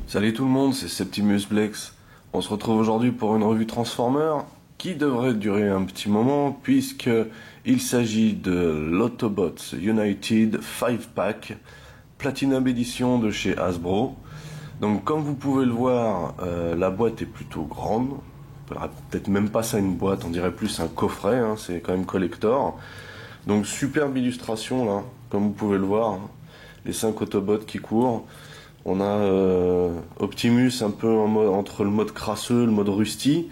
Salut tout le monde, c'est Septimus Blex. On se retrouve aujourd'hui pour une revue Transformers qui devrait durer un petit moment puisque il s'agit de l'Autobots United 5-Pack Platinum Edition de chez Hasbro. Donc comme vous pouvez le voir, la boîte est plutôt grande. On dirait peut-être même pas ça une boîte, on dirait plus un coffret, hein, c'est quand même collector. Donc superbe illustration là, comme vous pouvez le voir, hein, les 5 Autobots qui courent. On a Optimus un peu en mode, entre le mode crasseux, le mode rusty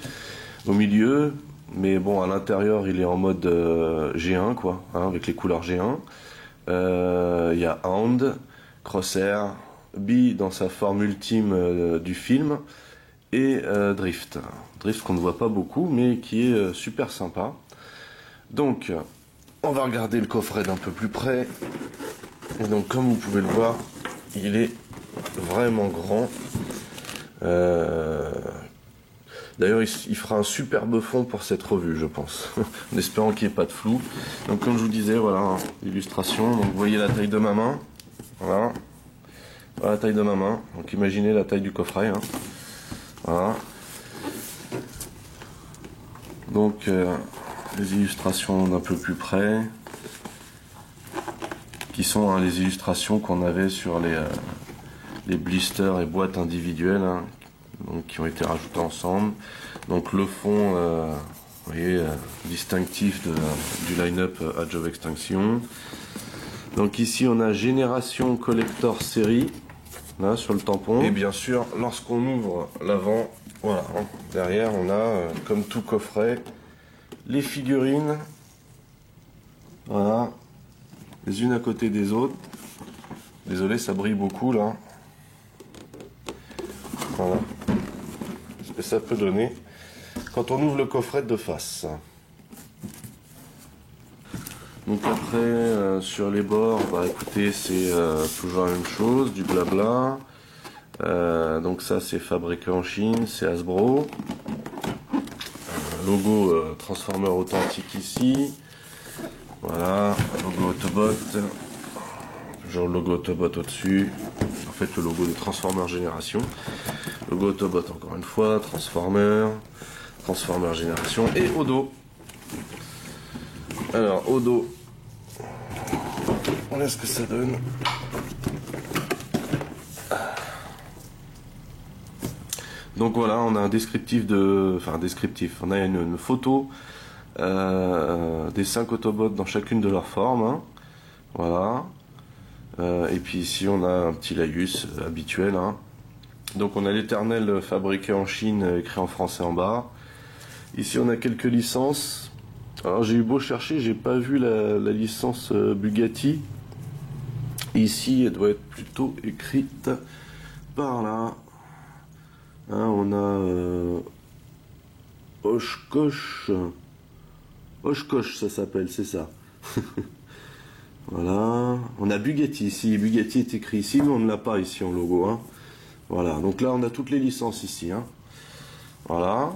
au milieu, mais bon à l'intérieur il est en mode G1 quoi, hein, avec les couleurs G1. Il y a Hound, Crosshair, Bee dans sa forme ultime du film et Drift. Drift qu'on ne voit pas beaucoup mais qui est super sympa. Donc on va regarder le coffret d'un peu plus près. Et donc comme vous pouvez le voir, il est vraiment grand. D'ailleurs il fera un superbe fond pour cette revue je pense, en espérant qu'il n'y ait pas de flou. Donc comme je vous disais, voilà l'illustration, donc vous voyez la taille de ma main, voilà la taille de ma main, donc imaginez la taille du coffret, hein. Voilà. Donc les illustrations d'un peu plus près, qui sont hein, les illustrations qu'on avait sur les blisters et boîtes individuelles, hein, donc, qui ont été rajoutées ensemble. Donc le fond, vous voyez, distinctif du line-up Age of Extinction. Donc ici on a Génération Collector Série, là sur le tampon. Et bien sûr, lorsqu'on ouvre l'avant, voilà, hein, derrière on a, comme tout coffret, les figurines, voilà, les unes à côté des autres. Désolé, ça brille beaucoup là. Voilà ce que ça peut donner quand on ouvre le coffret de face. Donc après sur les bords, bah écoutez, c'est toujours la même chose, du blabla. Donc ça c'est fabriqué en Chine, c'est Hasbro. Logo Transformer authentique ici. Voilà, logo Autobot. Toujours le logo Autobot au-dessus. En fait le logo des Transformers Génération. Logo Autobot encore une fois, Transformer Génération et au dos. Alors au dos, voilà ce que ça donne. Donc voilà, on a un descriptif on a une photo des 5 Autobots dans chacune de leurs formes, hein. Voilà. Et puis ici on a un petit laïus habituel, hein. Donc on a l'éternel fabriqué en Chine, écrit en français en bas. Ici on a quelques licences. Alors j'ai eu beau chercher, j'ai pas vu la licence Bugatti. Ici elle doit être plutôt écrite par là. Hein, on a Oshkosh, ça s'appelle, c'est ça. Voilà. On a Bugatti ici. Bugatti est écrit ici, mais on ne l'a pas ici en logo, hein. Voilà, donc là on a toutes les licences ici, hein. Voilà.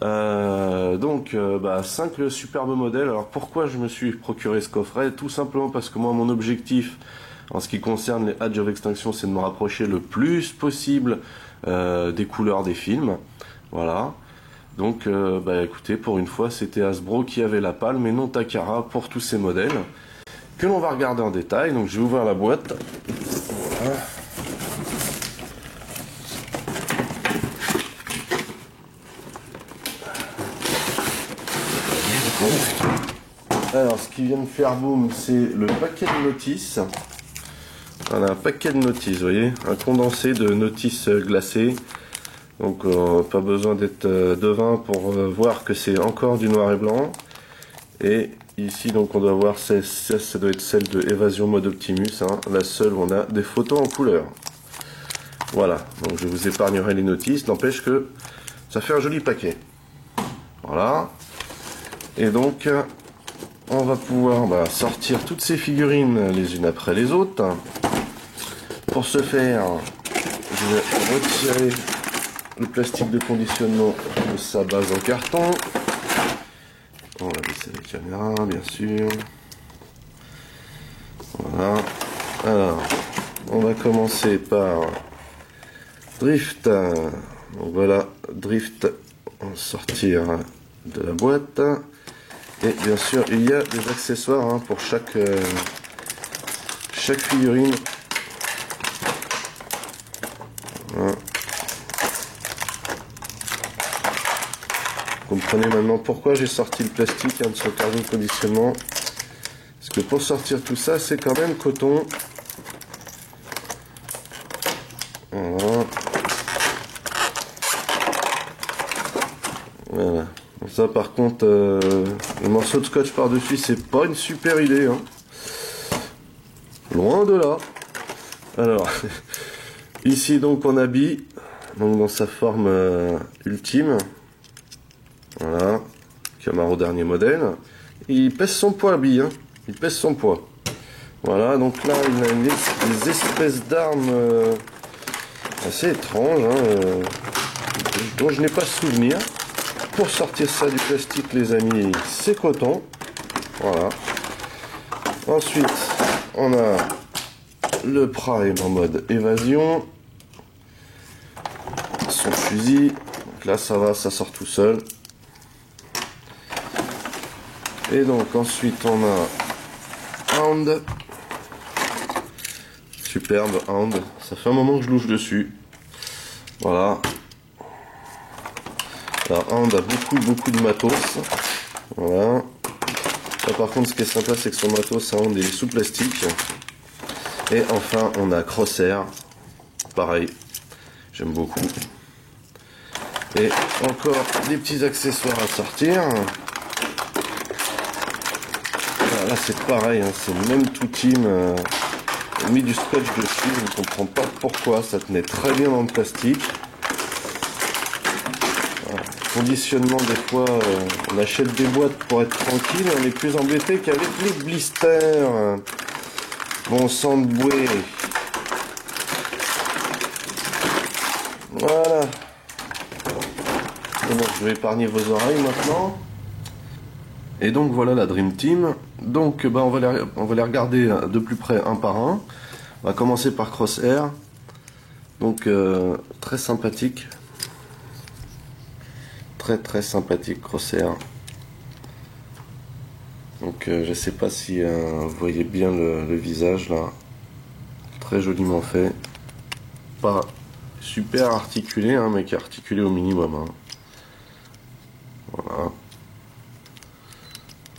5 superbes modèles. Alors pourquoi je me suis procuré ce coffret? Tout simplement parce que moi mon objectif en ce qui concerne les Age of Extinction, c'est de me rapprocher le plus possible des couleurs des films. Voilà. Donc écoutez, pour une fois c'était Hasbro qui avait la palme et non Takara pour tous ces modèles que l'on va regarder en détail. Donc je vais ouvrir la boîte. Voilà. Alors ce qui vient de faire boum, c'est le paquet de notices. On a un paquet de notices, vous voyez, un condensé de notices glacées. Donc pas besoin d'être devin pour voir que c'est encore du noir et blanc. Et ici donc on doit voir, ça doit être celle de Évasion Mode Optimus, hein, la seule où on a des photos en couleur. Voilà, donc je vous épargnerai les notices, n'empêche que ça fait un joli paquet. Voilà. Et donc on va pouvoir sortir toutes ces figurines les unes après les autres. Pour ce faire, je vais retirer le plastique de conditionnement de sa base en carton. On va baisser la caméra, bien sûr. Voilà. Alors, on va commencer par Drift. Donc voilà, Drift en sortir de la boîte. Et bien sûr, il y a des accessoires hein, pour chaque figurine. Voilà. Vous comprenez maintenant pourquoi j'ai sorti le plastique hein, de ce carton de conditionnement. Parce que pour sortir tout ça, c'est quand même coton. Voilà. Voilà. Ça par contre, le morceau de scotch par-dessus, c'est pas une super idée. Hein. Loin de là. Alors, ici donc on habille, donc dans sa forme ultime. Voilà. Camaro dernier modèle. Il pèse son poids, Bille. Hein. Il pèse son poids. Voilà, donc là il a des espèces d'armes assez étranges, hein, dont je n'ai pas souvenir. Pour sortir ça du plastique, les amis, c'est coton. Voilà. Ensuite, on a le Prime en mode évasion. Son fusil. Donc là, ça va, ça sort tout seul. Et donc, ensuite, on a Hound. Superbe Hound. Ça fait un moment que je louche dessus. Voilà. Alors, Hound a beaucoup de matos. Voilà. Là, par contre, ce qui est sympa, c'est que son matos, Hound, il est sous plastique. Et enfin, on a Crosshair. Pareil. J'aime beaucoup. Et encore des petits accessoires à sortir. Voilà, là, c'est pareil. Hein, c'est le même tout team. J'ai mis du scotch dessus. Je ne comprends pas pourquoi. Ça tenait très bien dans le plastique. Conditionnement, des fois on achète des boîtes pour être tranquille, on est plus embêté qu'avec les blisters. Bon sang de bouée. Voilà. Bon, je vais épargner vos oreilles maintenant. Et donc voilà la Dream Team. Donc on va les regarder de plus près un par un. On va commencer par Crosshair. Donc très sympathique. Très sympathique Crosshair. Donc je sais pas si vous voyez bien le visage là. Très joliment fait. Pas super articulé hein, mais qui est articulé au minimum. Hein. Voilà.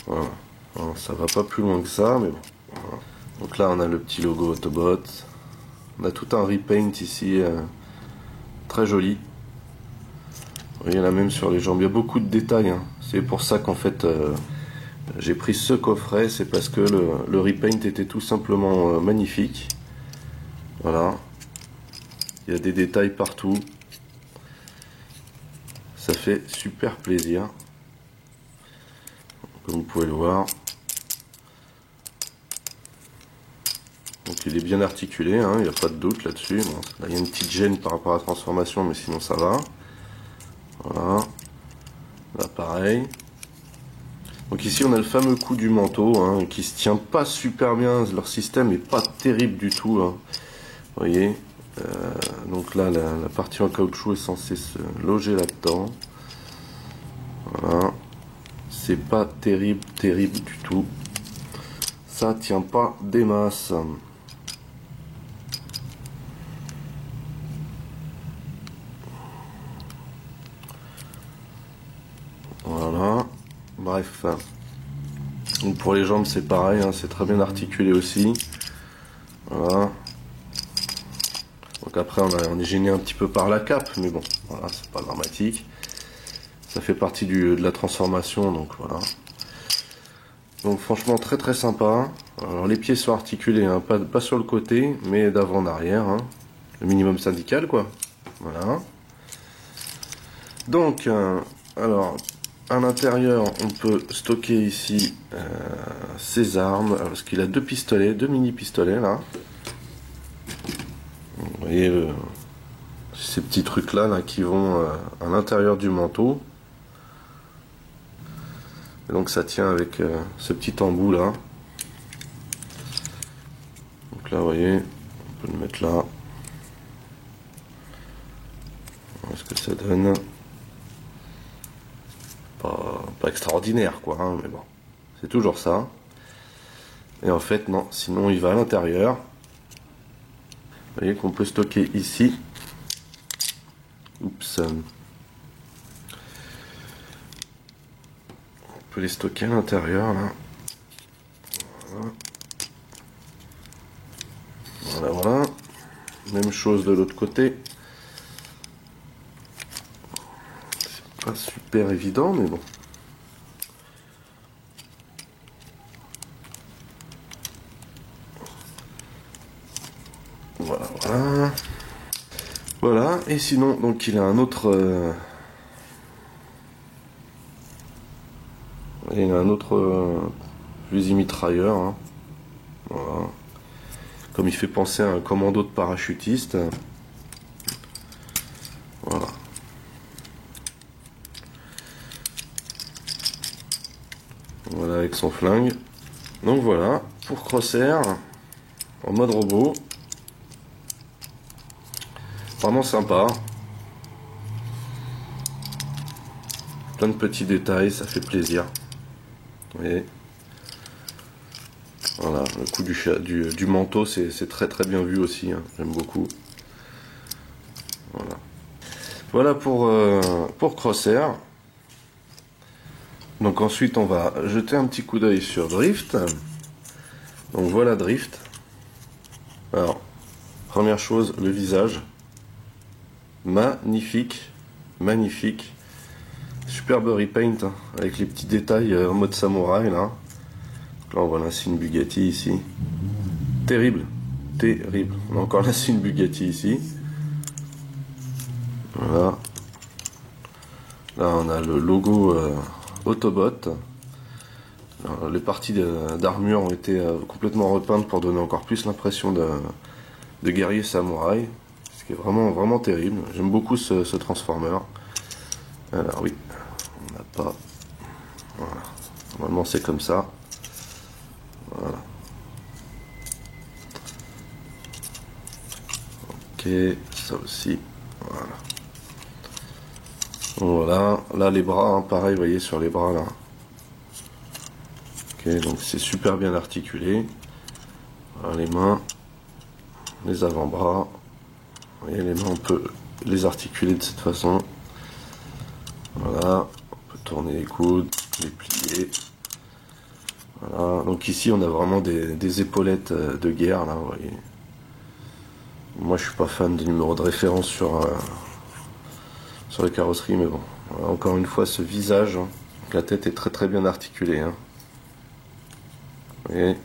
Voilà. Alors, ça va pas plus loin que ça mais bon. Voilà. Donc là on a le petit logo Autobot. On a tout un repaint ici. Très joli. Vous voyez là même sur les jambes, il y a beaucoup de détails. Hein. C'est pour ça qu'en fait j'ai pris ce coffret, c'est parce que le repaint était tout simplement magnifique. Voilà. Il y a des détails partout. Ça fait super plaisir. Comme vous pouvez le voir. Donc il est bien articulé, hein, il n'y a pas de doute là-dessus. Bon, là il y a une petite gêne par rapport à la transformation, mais sinon ça va. Voilà. Là pareil. Donc ici on a le fameux coup du manteau hein, qui se tient pas super bien, leur système est pas terrible du tout. Hein. Vous voyez, donc là la partie en caoutchouc est censée se loger là-dedans. Voilà, c'est pas terrible du tout. Ça tient pas des masses. Voilà, bref. Donc pour les jambes c'est pareil, hein, c'est très bien articulé aussi. Voilà. Donc après on est gêné un petit peu par la cape, mais bon, voilà, c'est pas dramatique. Ça fait partie de la transformation, donc voilà. Donc franchement très sympa. Alors les pieds sont articulés, hein, pas sur le côté, mais d'avant en arrière. Hein. Le minimum syndical quoi. Voilà. Donc, alors, à l'intérieur, on peut stocker ici ses armes, parce qu'il a deux pistolets, deux mini pistolets là. Vous voyez ces petits trucs là, qui vont à l'intérieur du manteau. Et donc ça tient avec ce petit embout là. Donc là, vous voyez, on peut le mettre là. Voilà ce que ça donne. Pas extraordinaire quoi, hein, mais bon, c'est toujours ça. Et en fait non, sinon il va à l'intérieur. Vous voyez qu'on peut stocker ici. Oups. On peut les stocker à l'intérieur là. Voilà. Voilà. Même chose de l'autre côté. C'est pas super évident, mais bon. Voilà, voilà. Voilà, et sinon, donc il a un autre... il a un autre fusil mitrailleur. Hein. Voilà. Comme il fait penser à un commando de parachutiste. Voilà. Voilà avec son flingue. Donc voilà, pour Crosshair, en mode robot. Vraiment sympa. Plein de petits détails, ça fait plaisir. Vous voyez. Voilà, le coup du manteau, c'est très très bien vu aussi. Hein. J'aime beaucoup. Voilà. Voilà pour Crosshair. Donc ensuite, on va jeter un petit coup d'œil sur Drift. Donc voilà Drift. Alors, première chose, le visage. Magnifique, magnifique. Superbe repaint hein, avec les petits détails en mode samouraï là. Donc là on voit l'insigne Bugatti ici. Terrible, terrible. On a encore l'insigne Bugatti ici. Voilà. Là on a le logo Autobot. Alors, les parties d'armure ont été complètement repeintes pour donner encore plus l'impression de guerrier samouraï. Ce qui est vraiment, vraiment terrible. J'aime beaucoup ce Transformer. Alors oui, on n'a pas... Voilà. Normalement c'est comme ça. Voilà. Ok, ça aussi. Voilà. Donc voilà, là les bras, hein, pareil, vous voyez sur les bras là. Ok, donc c'est super bien articulé. Voilà, les mains, les avant-bras. Vous voyez, les mains, on peut les articuler de cette façon. Voilà, on peut tourner les coudes, les plier. Voilà, donc ici on a vraiment des épaulettes de guerre là, vous voyez. Moi je suis pas fan des numéros de référence sur les carrosseries, mais bon. Voilà, encore une fois ce visage, hein. Donc, la tête est très très bien articulée. Hein. Vous voyez,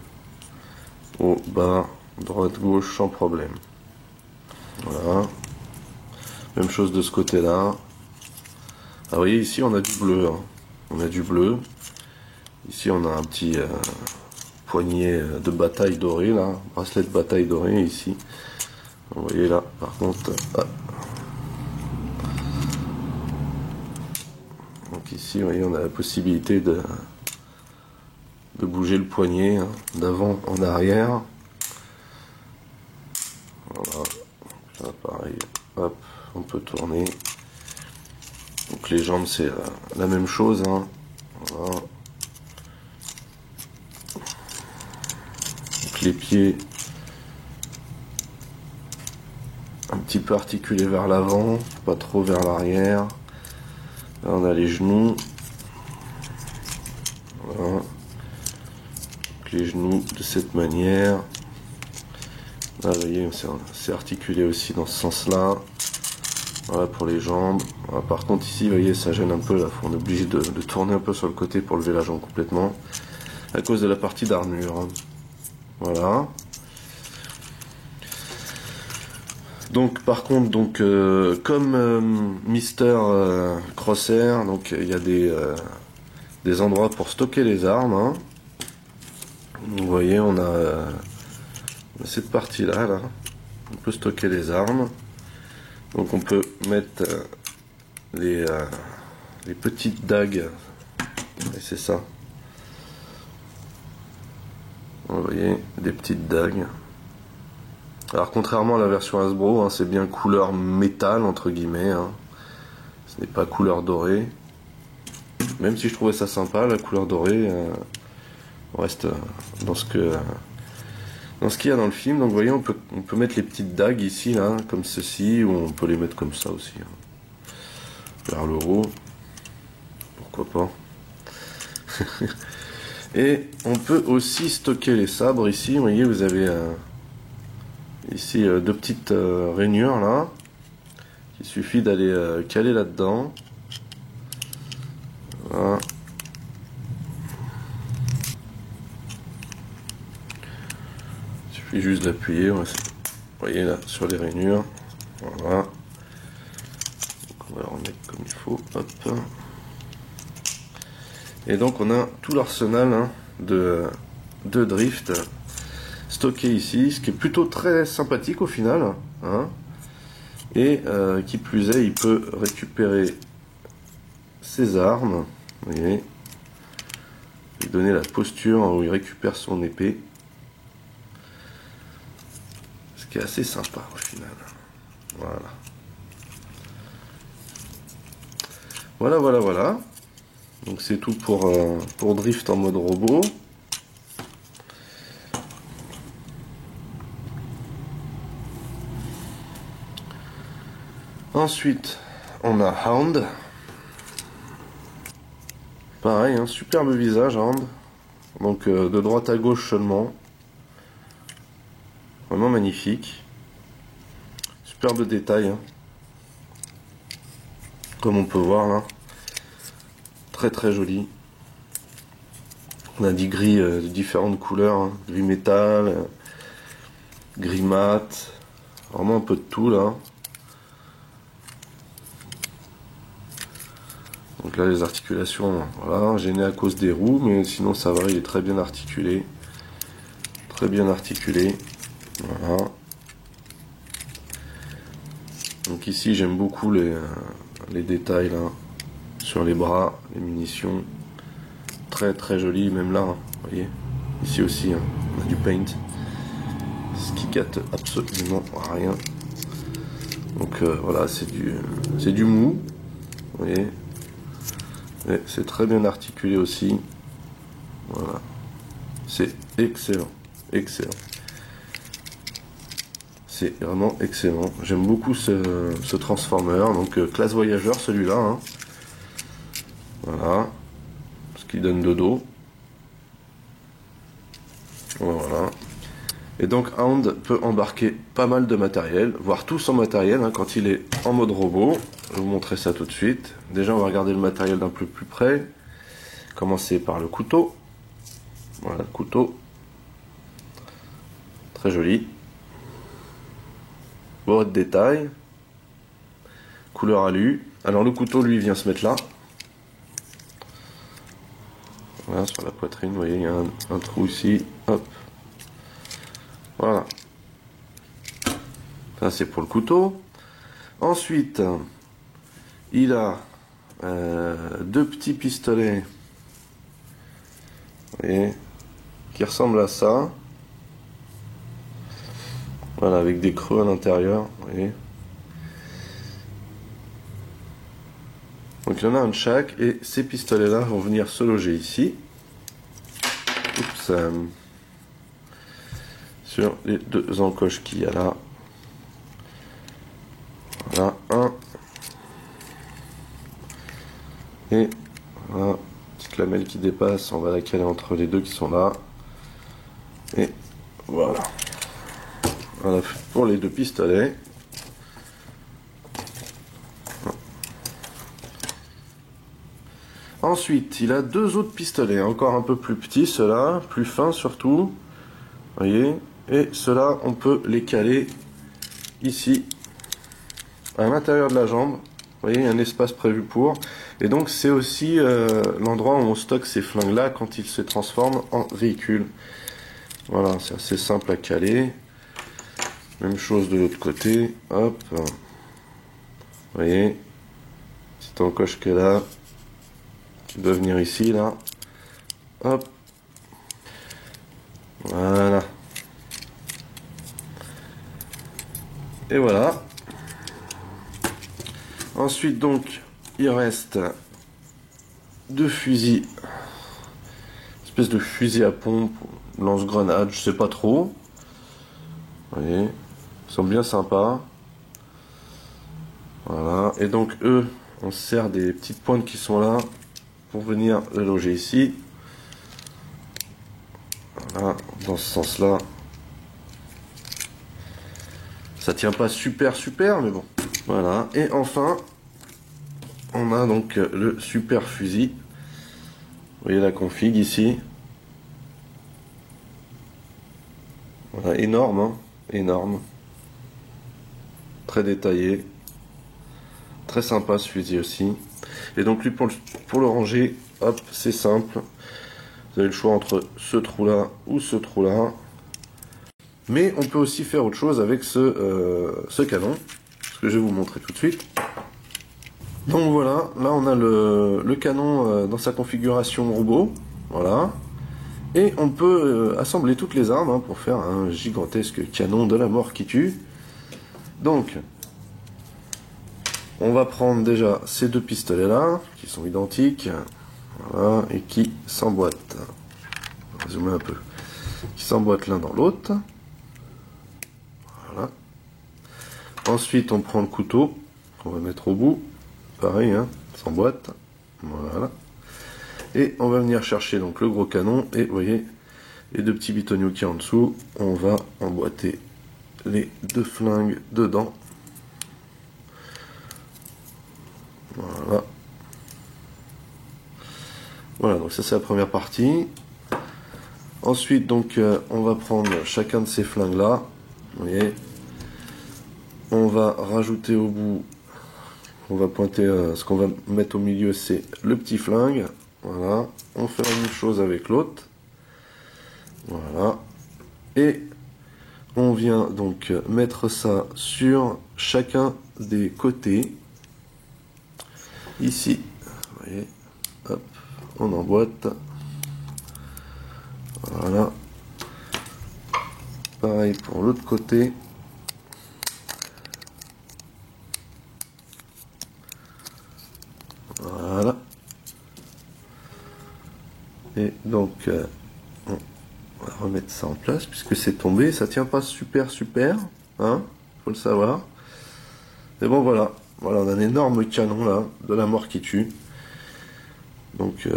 haut, bas, droite, gauche, sans problème. Voilà. Même chose de ce côté-là. Ah, vous voyez, ici on a du bleu. Hein. On a du bleu. Ici on a un petit poignet de bataille doré, là. Bracelet de bataille doré ici. Vous voyez là, par contre. Donc ici, vous voyez, on a la possibilité de bouger le poignet hein, d'avant en arrière. Voilà. Là, pareil. Hop, on peut tourner. Donc les jambes c'est la même chose. Hein. Voilà. Donc les pieds un petit peu articulés vers l'avant, pas trop vers l'arrière. Là on a les genoux. Voilà. Donc les genoux de cette manière. Là vous voyez c'est articulé aussi dans ce sens là. Voilà pour les jambes. Voilà, par contre ici vous voyez ça gêne un peu là, on est obligé de tourner un peu sur le côté pour lever la jambe complètement à cause de la partie d'armure. Voilà. Donc par contre donc comme Mister Crosshair, donc il y a des endroits pour stocker les armes. Hein. Vous voyez on a cette partie là, on peut stocker les armes. Donc on peut mettre les petites dagues, et c'est ça. Vous voyez, des petites dagues. Alors contrairement à la version Hasbro, hein, c'est bien couleur métal entre guillemets, hein. Ce n'est pas couleur dorée. Même si je trouvais ça sympa, la couleur dorée, on reste dans ce que dans ce qu'il y a dans le film. Donc vous voyez, on peut mettre les petites dagues ici, là, comme ceci, ou on peut les mettre comme ça aussi, hein. Vers le haut, pourquoi pas. Et on peut aussi stocker les sabres ici. Vous voyez, vous avez ici deux petites rainures là. Il suffit d'aller caler là-dedans. Voilà. Il suffit juste d'appuyer. Vous voyez là sur les rainures. Voilà. Donc on va le remettre comme il faut. Hop. Et donc on a tout l'arsenal, hein, de drift stocké ici, ce qui est plutôt très sympathique au final, hein. Et qui plus est, il peut récupérer ses armes, vous voyez, lui donner la posture où il récupère son épée, ce qui est assez sympa au final. Voilà. Donc c'est tout pour Drift en mode robot. Ensuite, on a Hound. Pareil, un superbe visage, Hound. Donc de droite à gauche seulement. Vraiment magnifique. Superbe détail, hein. Comme on peut voir là. Très très joli. On a des gris de différentes couleurs, hein. Gris métal, gris mat. Vraiment un peu de tout là. Donc là les articulations, voilà, gênées à cause des roues, mais sinon ça va, il est très bien articulé. Très bien articulé. Voilà. Donc ici j'aime beaucoup les détails là, sur les bras, les munitions. Très très joli, même là, hein, vous voyez. Ici aussi, hein, on a du paint. Ce qui gâte absolument rien. Donc voilà, c'est du mou. Vous voyez. C'est très bien articulé aussi. Voilà. C'est excellent. Excellent. C'est vraiment excellent. J'aime beaucoup ce Transformer. Donc classe voyageur celui-là, hein. Voilà. Ce qui donne de dos. Voilà. Et donc Hound peut embarquer pas mal de matériel, voire tout son matériel, hein, quand il est en mode robot. Je vais vous montrer ça tout de suite. Déjà on va regarder le matériel d'un peu plus près. Commencer par le couteau. Voilà le couteau. Très joli. Beau de détail. Couleur alu. Alors le couteau lui vient se mettre là. Voilà, sur la poitrine, vous voyez, il y a un trou ici. Hop. Voilà. Ça c'est pour le couteau. Ensuite, il a deux petits pistolets, vous voyez, qui ressemblent à ça. Voilà, avec des creux à l'intérieur, vous voyez. Donc il y en a un de chaque, et ces pistolets-là vont venir se loger ici. Oups, sur les deux encoches qu'il y a là. Voilà, un. Et voilà, petite lamelle qui dépasse, on va la caler entre les deux qui sont là. Et voilà. Voilà pour les deux pistolets. Ensuite, il a deux autres pistolets, encore un peu plus petits, ceux-là, plus fins surtout. Voyez. Et ceux-là, on peut les caler ici, à l'intérieur de la jambe. Vous voyez, il y a un espace prévu pour. Et donc, c'est aussi l'endroit où on stocke ces flingues-là quand ils se transforment en véhicule. Voilà, c'est assez simple à caler. Même chose de l'autre côté. Hop. Vous voyez. Petite encoche que là. Qui doit venir ici, là. Hop. Voilà. Et voilà. Ensuite donc il reste deux fusils, espèce de fusil à pompe, lance-grenade, je sais pas trop. Vous voyez, ils sont bien sympas. Voilà, et donc eux, on se sert des petites pointes qui sont là pour venir les loger ici. Voilà, dans ce sens-là. Ça tient pas super, mais bon. Voilà, et enfin, on a donc le super fusil. Vous voyez la config ici. Voilà, énorme, hein, énorme. Très détaillé. Très sympa ce fusil aussi. Et donc lui pour le ranger, hop, c'est simple. Vous avez le choix entre ce trou là ou ce trou là. Mais on peut aussi faire autre chose avec ce canon. Ce que je vais vous montrer tout de suite. Donc voilà, là on a le canon dans sa configuration robot. Voilà. Et on peut assembler toutes les armes hein, pour faire un gigantesque canon de la mort qui tue. Donc, on va prendre déjà ces deux pistolets là, qui sont identiques, voilà, et qui s'emboîtent. On va zoomer un peu. Qui s'emboîtent l'un dans l'autre. Voilà. Ensuite, on prend le couteau qu'on va mettre au bout. Pareil, hein, s'emboîte. Voilà. Et on va venir chercher donc le gros canon. Et vous voyez, les deux petits bitoniaux qui en dessous, on va emboîter les deux flingues dedans. Voilà. Voilà, donc ça c'est la première partie. Ensuite, donc, on va prendre chacun de ces flingues là. Vous voyez. On va rajouter au bout, on va pointer, ce qu'on va mettre au milieu, c'est le petit flingue. Voilà. On fait la même chose avec l'autre. Voilà. Et on vient donc mettre ça sur chacun des côtés. Ici, vous voyez, hop, on emboîte. Voilà. Pareil pour l'autre côté. Voilà. Et donc, on va remettre ça en place puisque c'est tombé. Ça tient pas super, hein, faut le savoir. Mais bon, voilà. Voilà, on a un énorme canon là, de la mort qui tue. Donc,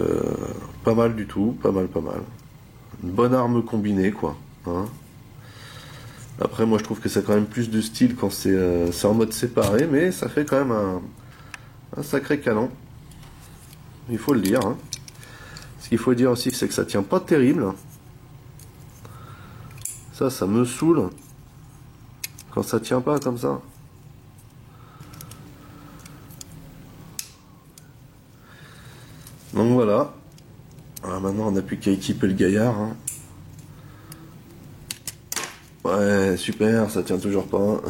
pas mal du tout, pas mal. Une bonne arme combinée, quoi. Hein. Après, moi, je trouve que c'est quand même plus de style quand c'est en mode séparé, mais ça fait quand même un sacré canon. Il faut le dire. Hein. Ce qu'il faut dire aussi, c'est que ça tient pas terrible. Ça me saoule quand ça tient pas comme ça. Donc voilà. Alors maintenant, on n'a plus qu'à équiper le gaillard. Hein. Ouais, super, ça tient toujours pas.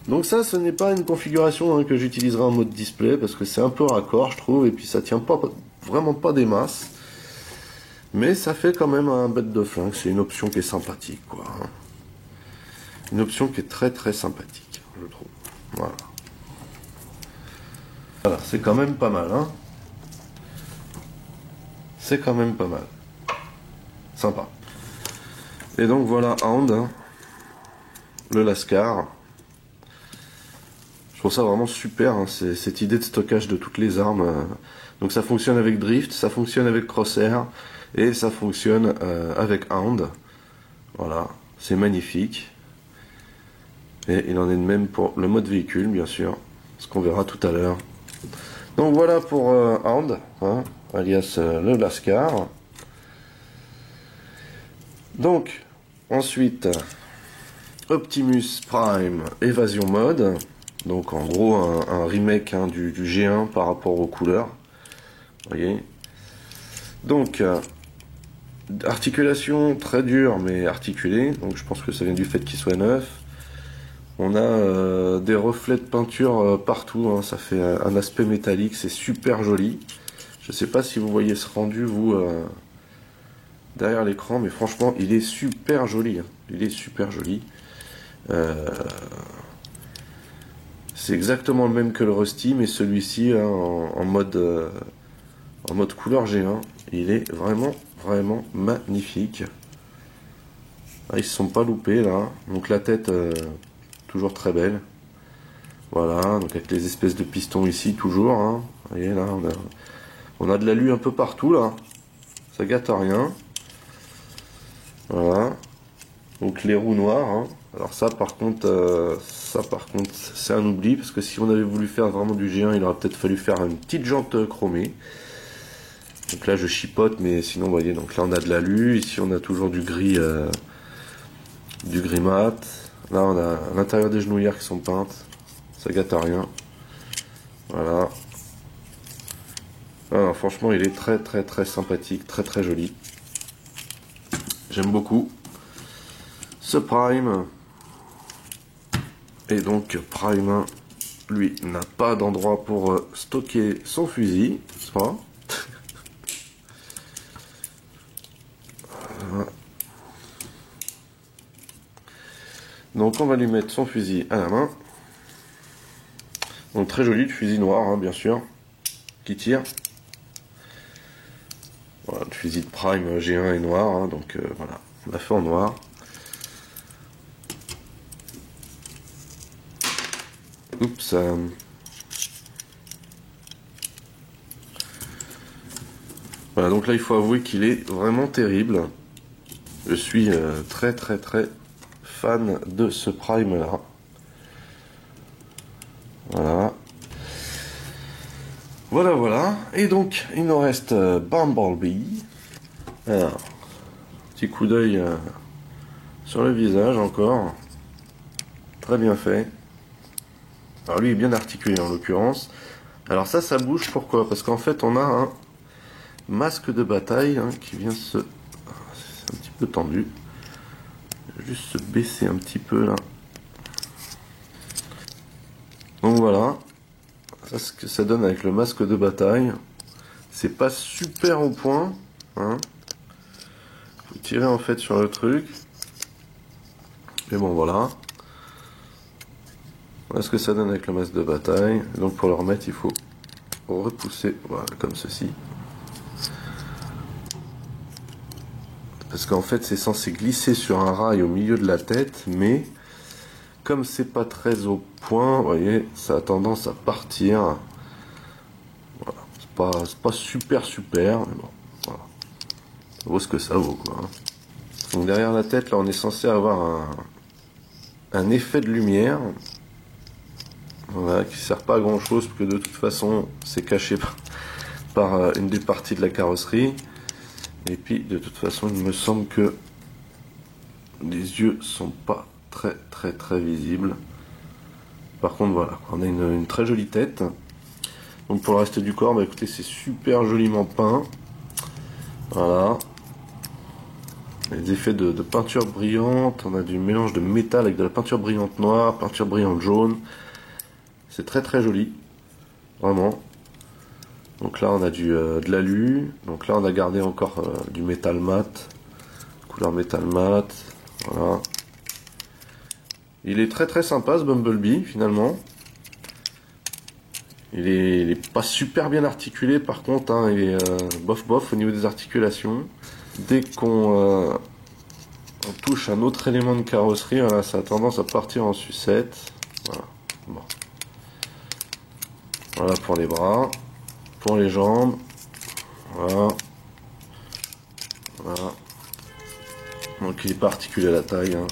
Donc ça, ce n'est pas une configuration hein, que j'utiliserai en mode display parce que c'est un peu raccord, je trouve, et puis ça tient pas vraiment pas des masses. Mais ça fait quand même un bête de flingue. C'est une option qui est sympathique, quoi. Hein. Une option qui est très sympathique, je trouve. Voilà. Voilà, c'est quand même pas mal, hein. C'est quand même pas mal. Sympa. Et donc voilà Hound, hein, le Lascar. Je trouve ça vraiment super, hein, cette idée de stockage de toutes les armes. Donc ça fonctionne avec Drift, ça fonctionne avec Crosshair, et ça fonctionne avec Hound. Voilà, c'est magnifique. Et il en est de même pour le mode véhicule, bien sûr, ce qu'on verra tout à l'heure. Donc voilà pour Hound, hein, alias le Lascar. Donc, ensuite, Optimus Prime Evasion Mode. Donc en gros un remake hein, du G1 par rapport aux couleurs. Vous voyez. Donc, articulation très dure mais articulée. Donc je pense que ça vient du fait qu'il soit neuf. On a des reflets de peinture partout, hein, ça fait un aspect métallique, c'est super joli. Je sais pas si vous voyez ce rendu vous derrière l'écran, mais franchement il est super joli. Hein. Il est super joli. Euh, c'est exactement le même que le Rusty, mais celui-ci hein, en mode couleur G1. Il est vraiment, vraiment magnifique. Ah, ils se sont pas loupés là. Donc la tête, toujours très belle. Voilà, donc avec les espèces de pistons ici, toujours. Hein. Vous voyez là, on a de l'alu un peu partout là. Ça gâte à rien. Voilà. Donc les roues noires. Hein. Alors ça par contre, c'est un oubli. Parce que si on avait voulu faire vraiment du G1, il aurait peut-être fallu faire une petite jante chromée. Donc là je chipote, mais sinon vous voyez, donc là on a de l'alu. Ici on a toujours du gris mat. Là on a à l'intérieur des genouillères qui sont peintes. Ça gâte à rien. Voilà. Ah, franchement, il est très très très sympathique, très très joli. J'aime beaucoup. Ce Prime. Et donc Prime, lui, n'a pas d'endroit pour stocker son fusil, n'est-ce pas? Voilà. Donc on va lui mettre son fusil à la main. Donc très joli, le fusil noir, hein, bien sûr, qui tire. Voilà, le fusil de Prime G1 est noir, hein, donc voilà, on l'a fait en noir. Oups. Voilà, donc là il faut avouer qu'il est vraiment terrible. Je suis très très très fan de ce Prime là. Voilà. Voilà, voilà. Et donc, il nous reste Bumblebee. Alors, petit coup d'œil sur le visage encore. Très bien fait. Alors lui est bien articulé en l'occurrence. Alors ça bouge, pourquoi? Parce qu'en fait, on a un masque de bataille hein, qui vient se... C'est un petit peu tendu. Juste se baisser un petit peu là. Donc voilà. Ça, ce que ça donne avec le masque de bataille. C'est pas super au point. Hein. Faut tirer en fait sur le truc. Mais bon voilà. Voilà ce que ça donne avec le masque de bataille. Donc pour le remettre, il faut repousser, voilà, comme ceci. Parce qu'en fait, c'est censé glisser sur un rail au milieu de la tête, mais comme c'est pas très au point, vous voyez, ça a tendance à partir. Voilà. C'est pas super, mais bon, voilà. Ça vaut ce que ça vaut, quoi. Donc derrière la tête, là, on est censé avoir un effet de lumière. Voilà, qui sert pas à grand chose, parce que de toute façon, c'est caché par une des parties de la carrosserie. Et puis, de toute façon, il me semble que les yeux sont pas très très très visibles. Par contre, voilà, on a une très jolie tête. Donc pour le reste du corps, bah écoutez, c'est super joliment peint. Voilà. Les effets de peinture brillante, on a du mélange de métal avec de la peinture brillante noire, peinture brillante jaune. C'est très très joli, vraiment. Donc là on a de l'alu, donc là on a gardé encore du métal mat, couleur métal mat, voilà. Il est très très sympa ce Bumblebee finalement. Il est pas super bien articulé par contre, hein, il est bof bof au niveau des articulations. Dès qu'on on touche un autre élément de carrosserie, voilà, ça a tendance à partir en sucette. Voilà. Bon. Voilà pour les bras, pour les jambes, voilà. Voilà. Donc il est pas articulé à la taille. Hein.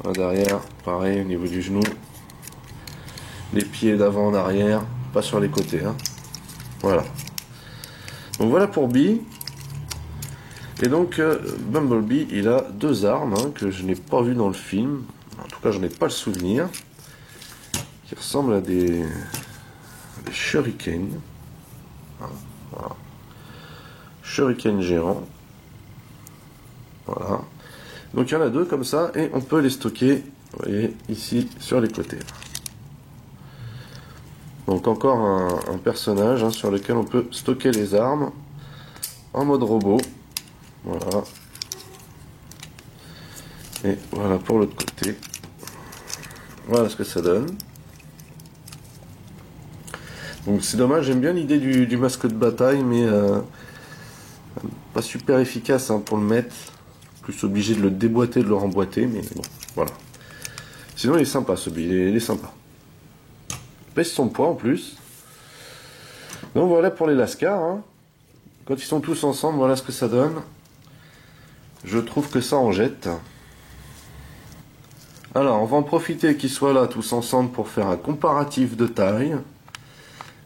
Voilà, derrière, pareil au niveau du genou. Les pieds d'avant en arrière, pas sur les côtés. Hein. Voilà. Donc voilà pour Bee. Et donc Bumblebee, il a deux armes hein, que je n'ai pas vues dans le film. En tout cas, j'en ai pas le souvenir. Qui ressemblent à des shurikens. Voilà. Shuriken géant. Voilà. Donc il y en a deux comme ça et on peut les stocker, vous voyez, ici sur les côtés. Donc encore un personnage hein, sur lequel on peut stocker les armes en mode robot. Voilà. Et voilà pour l'autre côté. Voilà ce que ça donne. Donc c'est dommage, j'aime bien l'idée du masque de bataille, mais pas super efficace hein, pour le mettre. Plus obligé de le déboîter, de le remboîter, mais bon, voilà. Sinon il est sympa celui-là, il est sympa. Il pèse son poids en plus. Donc voilà pour les Lascar. Hein. Quand ils sont tous ensemble, voilà ce que ça donne. Je trouve que ça en jette. Alors on va en profiter qu'ils soient là tous ensemble pour faire un comparatif de taille.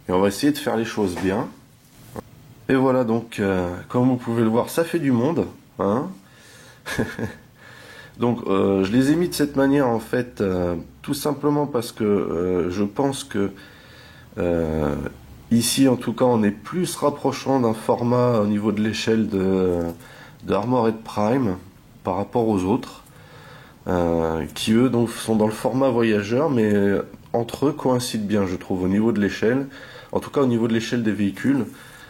Et on va essayer de faire les choses bien. Et voilà donc, comme vous pouvez le voir, ça fait du monde. Hein. Donc je les ai mis de cette manière en fait, tout simplement parce que je pense que ici en tout cas on est plus rapprochant d'un format au niveau de l'échelle de Armored Prime par rapport aux autres, qui eux donc sont dans le format voyageur, mais entre eux coïncident bien je trouve au niveau de l'échelle, en tout cas au niveau de l'échelle des véhicules,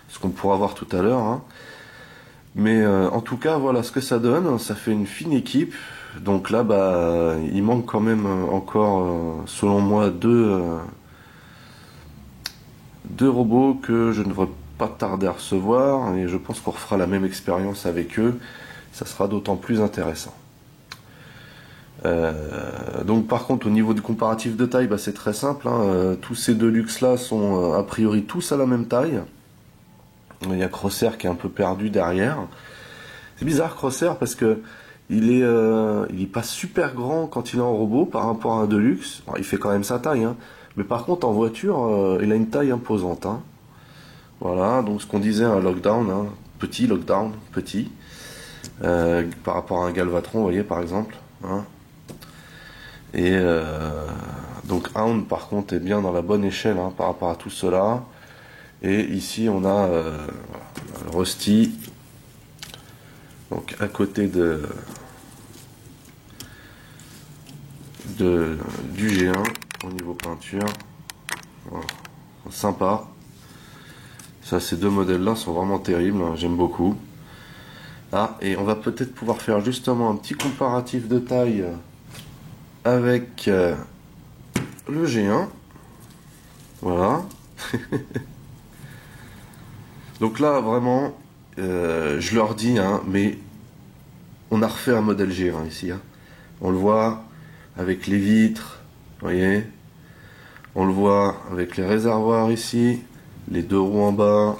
ce qu'on pourra voir tout à l'heure. Hein. Mais en tout cas voilà ce que ça donne, ça fait une fine équipe. Donc là bah il manque quand même encore selon moi deux robots que je ne devrais pas tarder à recevoir, et je pense qu'on refera la même expérience avec eux, ça sera d'autant plus intéressant. Donc par contre au niveau du comparatif de taille, bah, c'est très simple, hein. Tous ces Deluxe là sont a priori tous à la même taille. Il y a Crossair qui est un peu perdu derrière. C'est bizarre Crossair parce que il est pas super grand quand il est en robot par rapport à un Deluxe. Alors, il fait quand même sa taille, hein. Mais par contre en voiture, il a une taille imposante. Hein. Voilà, donc ce qu'on disait un Lockdown, hein. Petit Lockdown, petit. Par rapport à un Galvatron, vous voyez par exemple. Hein. Et donc Hound par contre est bien dans la bonne échelle hein, par rapport à tout cela. Et ici on a le Rusty, donc à côté du G1 au niveau peinture. Voilà. Sympa. Ça, ces deux modèles là sont vraiment terribles, hein, j'aime beaucoup. Ah, et on va peut-être pouvoir faire justement un petit comparatif de taille avec le G1. Voilà. Donc là, vraiment, je leur dis, hein, mais on a refait un modèle G1 ici. Hein. On le voit avec les vitres, vous voyez. On le voit avec les réservoirs ici, les deux roues en bas,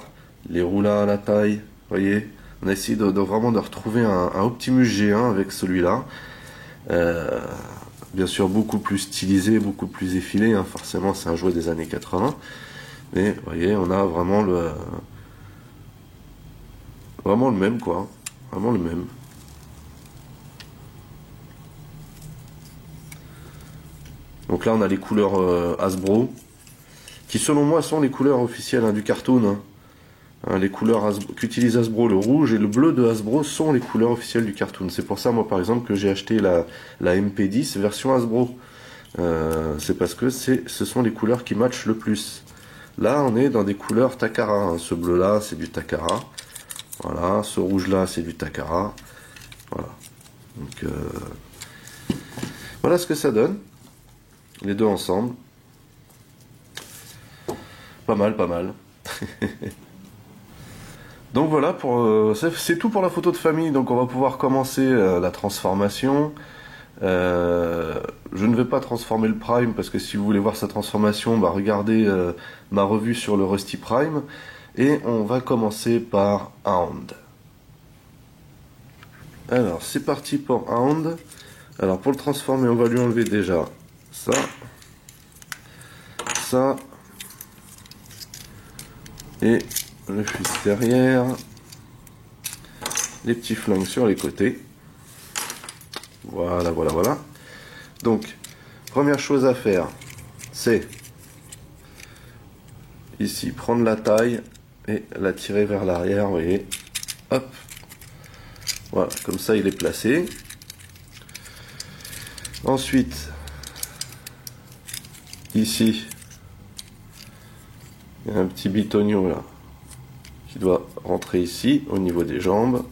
les roues là à la taille, vous voyez. On a essayé de vraiment de retrouver un Optimus G1 avec celui-là. Bien sûr beaucoup plus stylisé, beaucoup plus effilé, hein. Forcément c'est un jouet des années 80. Mais vous voyez, on a vraiment le même quoi, vraiment le même. Donc là on a les couleurs Hasbro, qui selon moi sont les couleurs officielles hein, du cartoon. Hein. Hein, les couleurs qu'utilise Hasbro, le rouge et le bleu de Hasbro sont les couleurs officielles du cartoon. C'est pour ça moi par exemple que j'ai acheté la MP10 version Hasbro. C'est parce que ce sont les couleurs qui matchent le plus. Là on est dans des couleurs Takara. Hein. Ce bleu là c'est du Takara. Voilà, ce rouge là c'est du Takara. Voilà. Donc voilà ce que ça donne. Les deux ensemble. Pas mal, pas mal. Donc voilà, c'est tout pour la photo de famille. Donc on va pouvoir commencer la transformation. Je ne vais pas transformer le Prime parce que si vous voulez voir sa transformation, bah regardez ma revue sur le Rusty Prime. Et on va commencer par Hound. Alors c'est parti pour Hound. Alors pour le transformer, on va lui enlever déjà ça et le fusil derrière, les petits flingues sur les côtés. Voilà, voilà, voilà. Donc première chose à faire, c'est ici prendre la taille et la tirer vers l'arrière, vous voyez, hop, voilà, comme ça il est placé. Ensuite ici il y a un petit bitonio là qui doit rentrer ici au niveau des jambes.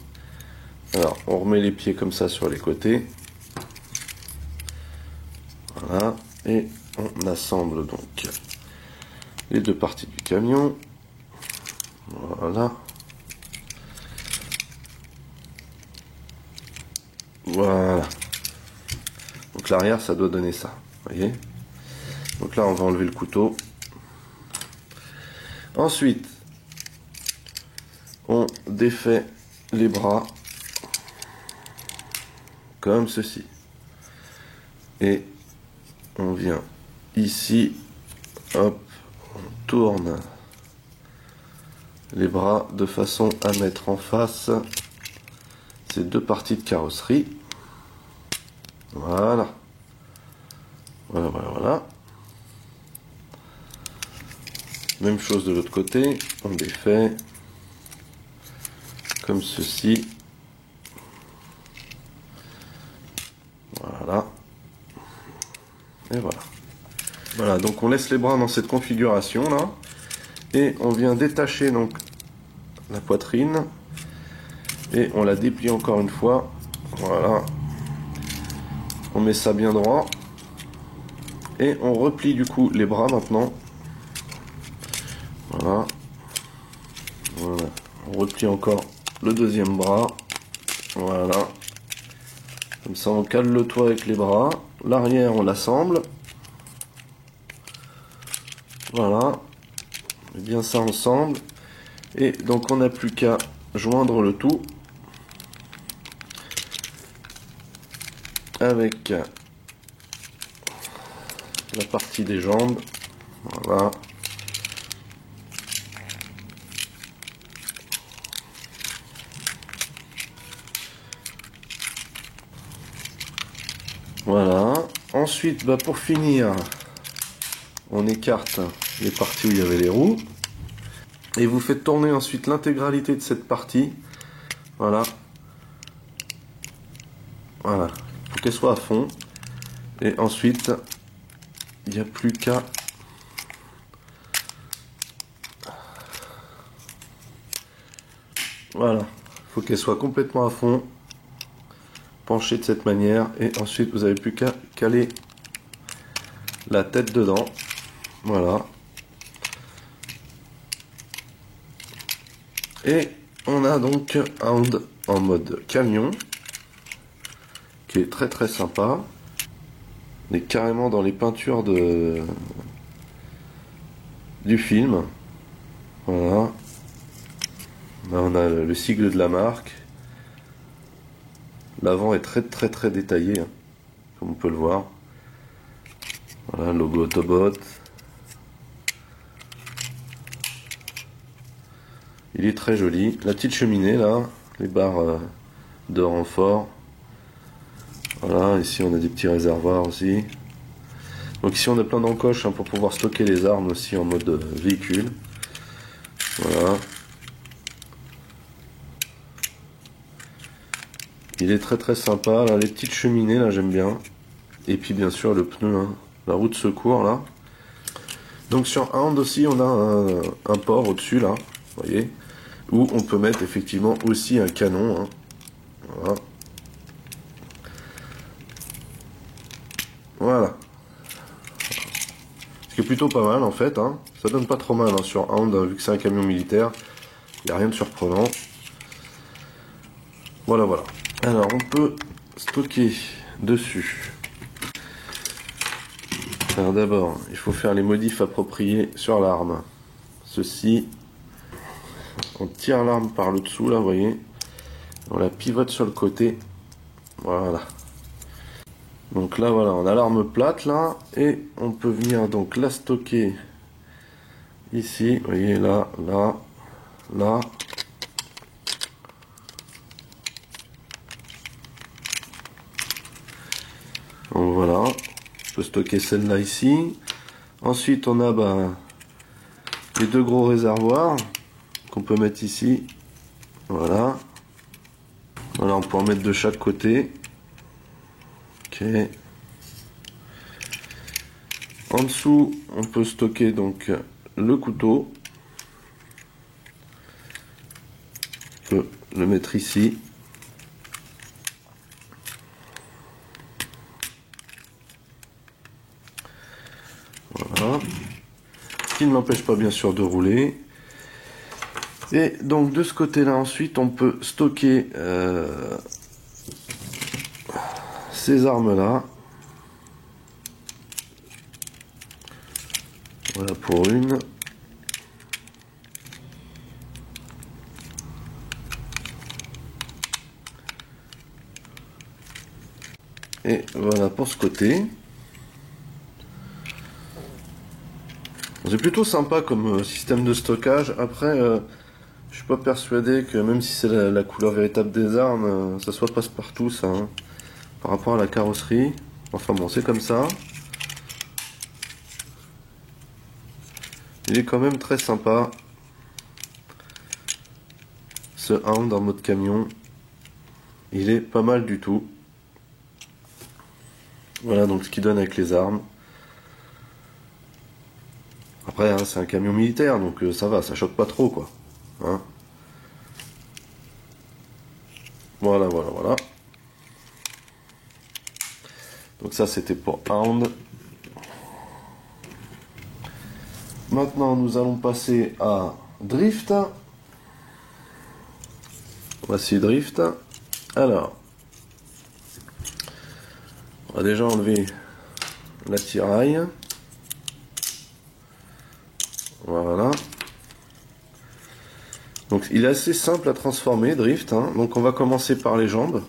Alors on remet les pieds comme ça sur les côtés, Voilà. Et on assemble donc les deux parties du camion. Voilà. Voilà. Donc l'arrière, ça doit donner ça. Vous voyez? Donc là, on va enlever le couteau. Ensuite, on défait les bras comme ceci. Et on vient ici, hop, on tourne les bras de façon à mettre en face ces deux parties de carrosserie. Voilà. Voilà, voilà, voilà. Même chose de l'autre côté, on défait comme ceci. Voilà. Et voilà. Voilà, donc on laisse les bras dans cette configuration là. Et on vient détacher donc la poitrine. Et on la déplie encore une fois. Voilà. On met ça bien droit. Et on replie du coup les bras maintenant. Voilà. Voilà. On replie encore le deuxième bras. Voilà. Comme ça on cale le toit avec les bras. L'arrière on l'assemble. Voilà. On met bien ça ensemble. Et donc on n'a plus qu'à joindre le tout avec la partie des jambes. Voilà. Voilà. Ensuite, pour finir, on écarte les parties où il y avait les roues. Et vous faites tourner ensuite l'intégralité de cette partie. Voilà. Voilà. Il faut qu'elle soit à fond. Et ensuite, il n'y a plus qu'à voilà. Il faut qu'elle soit complètement à fond. Penchée de cette manière. Et ensuite, vous n'avez plus qu'à caler la tête dedans. Voilà. Et on a donc Hound en mode camion, qui est très très sympa. On est carrément dans les peintures du film. Voilà. Là on a le sigle de la marque. L'avant est très très très détaillé, hein, comme on peut le voir. Voilà, logo Autobot. Il est très joli. La petite cheminée là, les barres de renfort. Voilà, ici on a des petits réservoirs aussi. Donc ici on a plein d'encoches pour pouvoir stocker les armes aussi en mode véhicule. Voilà. Il est très très sympa. Là, les petites cheminées là j'aime bien. Et puis bien sûr le pneu, hein, la roue de secours là. Donc sur Hound aussi on a un port au-dessus là, vous voyez, où on peut mettre effectivement aussi un canon. Hein. Voilà. Voilà. Ce qui est plutôt pas mal en fait. Hein. Ça donne pas trop mal hein, sur Hound, vu que c'est un camion militaire. Il n'y a rien de surprenant. Voilà, voilà. Alors on peut stocker dessus. Alors d'abord, il faut faire les modifs appropriés sur l'arme. Ceci, on tire l'arme par le dessous là, vous voyez. On la pivote sur le côté. Voilà. Donc là, voilà, on a l'arme plate là, et on peut venir donc la stocker ici. Vous voyez là, là, là. Donc voilà, on peut stocker celle-là ici. Ensuite, on a les deux gros réservoirs qu'on peut mettre ici. Voilà. Voilà, on peut en mettre de chaque côté. Ok. En dessous, on peut stocker donc le couteau. On peut le mettre ici. qui ne l'empêche pas bien sûr de rouler. Et donc de ce côté-là ensuite on peut stocker ces armes-là. Voilà pour une. Et voilà pour ce côté. C'est plutôt sympa comme système de stockage. Après, je suis pas persuadé que même si c'est la couleur véritable des armes, ça soit passe-partout ça, hein, par rapport à la carrosserie. Enfin bon, c'est comme ça. Il est quand même très sympa. Ce Hound en mode camion, il est pas mal du tout. Voilà donc ce qu'il donne avec les armes. Après, hein, c'est un camion militaire, donc ça va, ça choque pas trop, quoi. Hein, voilà, voilà, voilà. Donc ça, c'était pour Hound. Maintenant, nous allons passer à Drift. Voici Drift. Alors, on va déjà enlever l'attirail. Voilà. Donc il est assez simple à transformer, Drift, hein. Donc on va commencer par les jambes.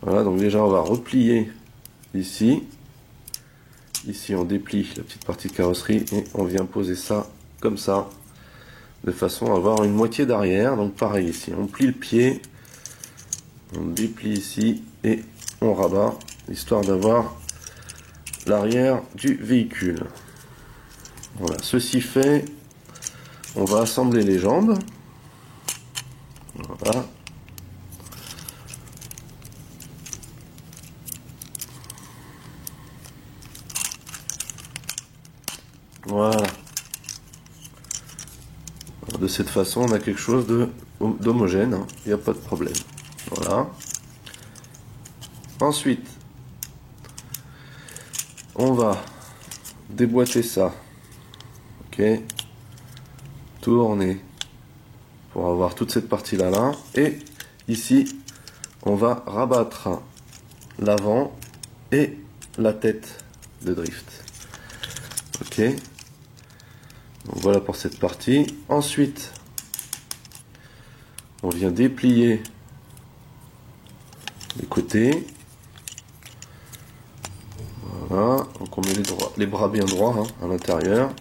Voilà, donc déjà on va replier ici. Ici on déplie la petite partie de carrosserie et on vient poser ça comme ça, de façon à avoir une moitié d'arrière. Donc pareil ici, on plie le pied, on déplie ici et on rabat, histoire d'avoir l'arrière du véhicule. Voilà, ceci fait, on va assembler les jambes. Voilà. Voilà. De cette façon, on a quelque chose d'homogène, hein. Il n'y a pas de problème. Voilà. Ensuite, on va déboîter ça. Ok. Tourner pour avoir toute cette partie là. Et ici, on va rabattre l'avant et la tête de Drift. Ok. Donc voilà pour cette partie. Ensuite, on vient déplier les côtés. Voilà. Donc on met les bras bien droits, hein, à l'intérieur.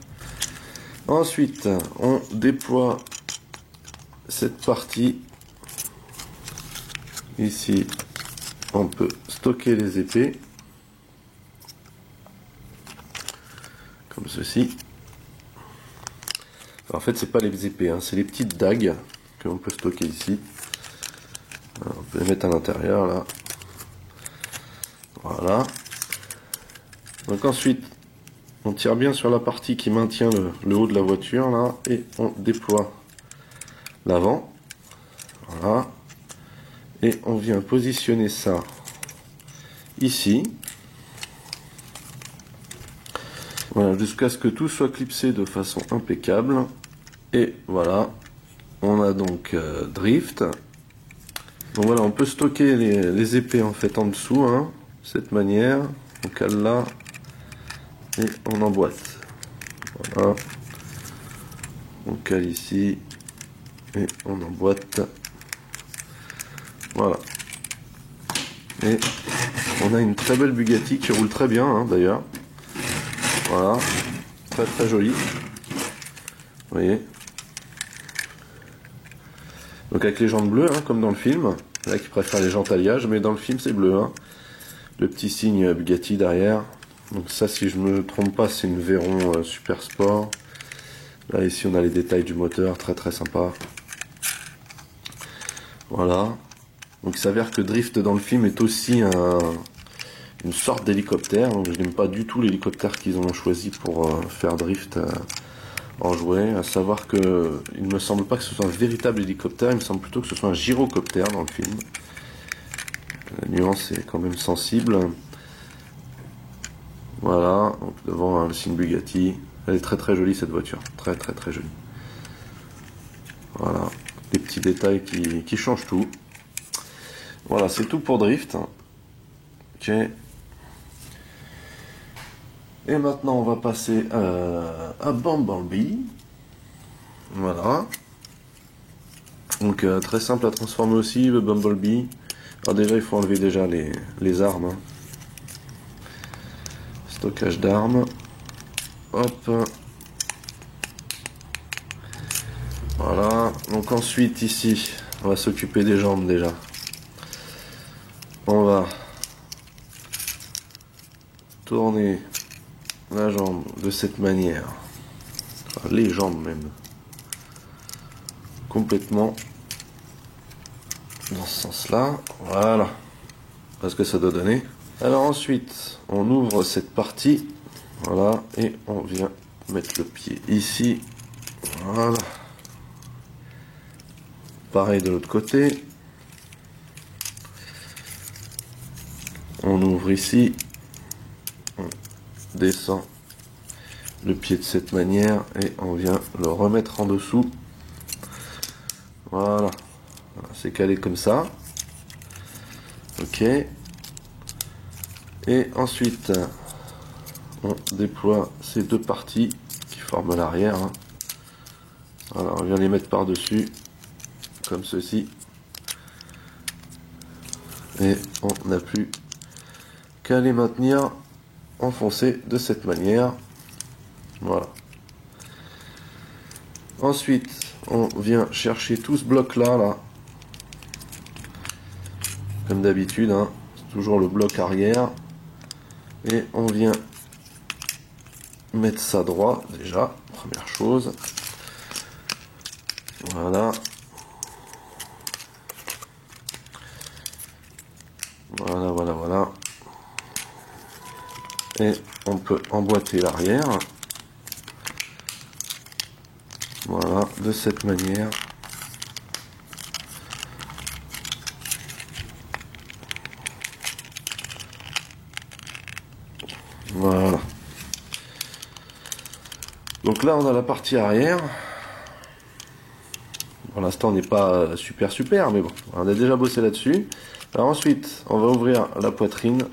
Ensuite, on déploie cette partie. Ici, on peut stocker les épées. Comme ceci. En fait, c'est pas les épées, hein, c'est les petites dagues que l'on peut stocker ici. Alors, on peut les mettre à l'intérieur là. Voilà. Donc ensuite, on tire bien sur la partie qui maintient le haut de la voiture là et on déploie l'avant. Voilà. Et on vient positionner ça ici. Voilà, jusqu'à ce que tout soit clipsé de façon impeccable. Et voilà, on a donc Drift. Donc voilà, on peut stocker les épées en fait en dessous, hein, de cette manière. On cale là et on emboîte. Voilà. On cale ici et on emboîte. Voilà. Et on a une très belle Bugatti qui roule très bien, hein, d'ailleurs. Voilà, très très joli. Vous voyez. Donc avec les jantes bleues, hein, comme dans le film. Là qui préfère les jantes alliage, mais dans le film c'est bleu, hein. Le petit signe Bugatti derrière. Donc ça, si je me trompe pas, c'est une Veyron Super Sport. Là ici on a les détails du moteur, très très sympa. Voilà. Donc il s'avère que Drift dans le film est aussi une sorte d'hélicoptère. Donc je n'aime pas du tout l'hélicoptère qu'ils ont choisi pour faire Drift en jouet. À savoir que il ne me semble pas que ce soit un véritable hélicoptère, il me semble plutôt que ce soit un gyrocoptère dans le film. La nuance est quand même sensible. Voilà, donc devant le signe Bugatti. Elle est très très jolie cette voiture, très très très jolie. Voilà, des petits détails qui changent tout. Voilà, c'est tout pour Drift. Ok. Et maintenant on va passer à Bumblebee. Voilà. Donc très simple à transformer aussi le Bumblebee. Alors déjà il faut enlever déjà les armes. Hein. Stockage d'armes. Hop. Voilà. Donc ensuite ici, on va s'occuper des jambes déjà. On va tourner la jambe de cette manière. Enfin, les jambes même. Complètement dans ce sens-là. Voilà. Parce que ça doit donner. Alors ensuite, on ouvre cette partie. Voilà. Et on vient mettre le pied ici. Voilà. Pareil de l'autre côté. On ouvre ici. On descend le pied de cette manière. Et on vient le remettre en dessous. Voilà. C'est calé comme ça. Ok. Et ensuite, on déploie ces deux parties qui forment l'arrière. Hein. Voilà, on vient les mettre par-dessus, comme ceci. Et on n'a plus qu'à les maintenir enfoncés de cette manière. Voilà. Ensuite, on vient chercher tout ce bloc-là, là. Comme d'habitude, hein. C'est toujours le bloc arrière. Et on vient mettre ça droit, déjà, première chose. Voilà. Voilà, voilà, voilà. Et on peut emboîter l'arrière. Voilà, de cette manière. Voilà. Donc là, on a la partie arrière. Pour l'instant, on n'est pas super, mais bon, on a déjà bossé là-dessus. Alors ensuite, on va ouvrir la poitrine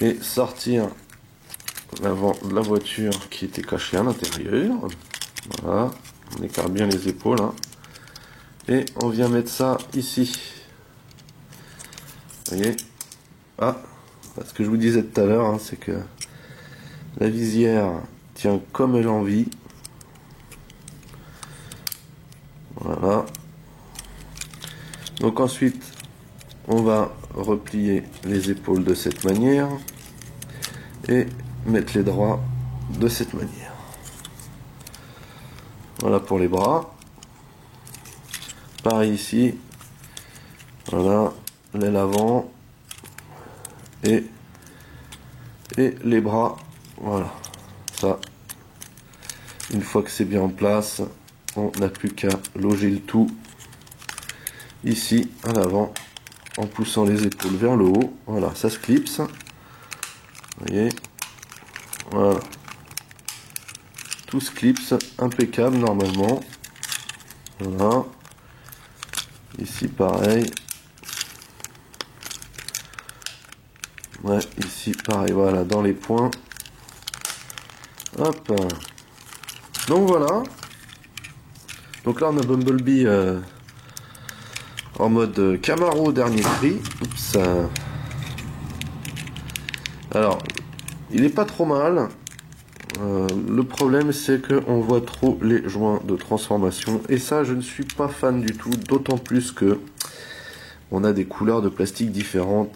et sortir l'avant de la voiture qui était cachée à l'intérieur. Voilà, on écarte bien les épaules. Hein. Et on vient mettre ça ici. Vous voyez? Ah, ce que je vous disais tout à l'heure, hein, c'est que la visière tient comme elle en envie. Voilà. Donc ensuite, on va replier les épaules de cette manière et mettre les droits de cette manière. Voilà pour les bras. Pareil ici. Voilà, l'aile avant et les bras. Voilà. Ça, une fois que c'est bien en place, on n'a plus qu'à loger le tout ici à l'avant en poussant les épaules vers le haut. Voilà, ça se clipse. Vous voyez, voilà, tout se clipse, impeccable normalement. Voilà, ici pareil. Ouais, ici pareil, voilà, dans les points. Hop. Donc voilà. Donc là on a Bumblebee en mode Camaro dernier cri. Oups. Alors, il est pas trop mal. Le problème c'est que on voit trop les joints de transformation et ça je ne suis pas fan du tout, d'autant plus que on a des couleurs de plastique différentes.